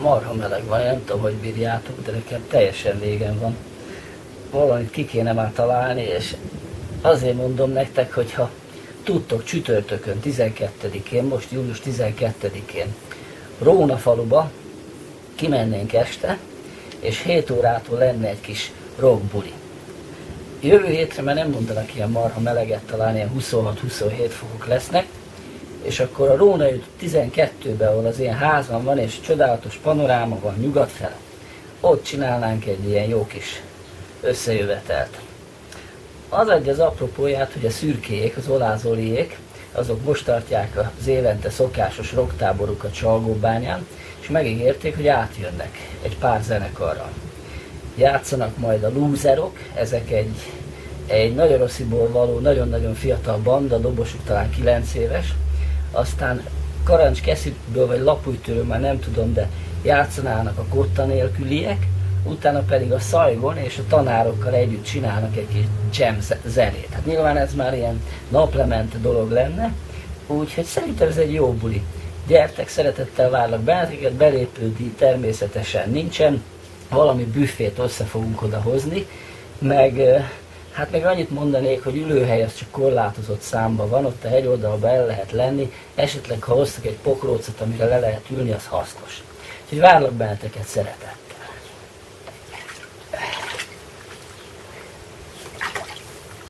marha meleg van, én nem tudom, hogy bírjátok, de nekem teljesen végen van. Valamit ki kéne már találni, és azért mondom nektek, hogyha tudtok csütörtökön, 12-én, most július 12-én Róna faluba kimennénk este, és 7 órától lenne egy kis rockbuli. Jövő hétre már nem mondanak ilyen marha meleget, talán ilyen 26-27 fokok lesznek, és akkor a Róna út 12-ben, ahol az ilyen házban van, és csodálatos panoráma van nyugat fele, ott csinálnánk egy ilyen jó kis összejövetelt. Az adja az apropóját, hogy a szürkéjék, az olázoliék, azok most tartják az évente szokásos rocktáborukat Salgóbányán, és megígérték, hogy átjönnek egy pár zenekarral. Játszanak majd a Lúzerok, ezek egy Nagyorossziból való, nagyon-nagyon fiatal banda, dobosuk talán 9 éves, aztán Karancskesziből vagy Lapújtőről már nem tudom, de játszanának a Kotta nélküliek, utána pedig a Szajgon és a tanárokkal együtt csinálnak egy kis jam zenét. Hát nyilván ez már ilyen naplemente dolog lenne, úgyhogy szerintem ez egy jó buli. Gyertek, szeretettel várlak benneteket, belépődíj természetesen nincsen, valami büffét össze fogunk oda hozni, meg hát meg annyit mondanék, hogy ülőhely az csak korlátozott számban van, ott a hegyoldalban el lehet lenni, esetleg ha hoztak egy pokrócot, amire le lehet ülni, az hasznos. Úgyhogy várlak benneteket szeretettel.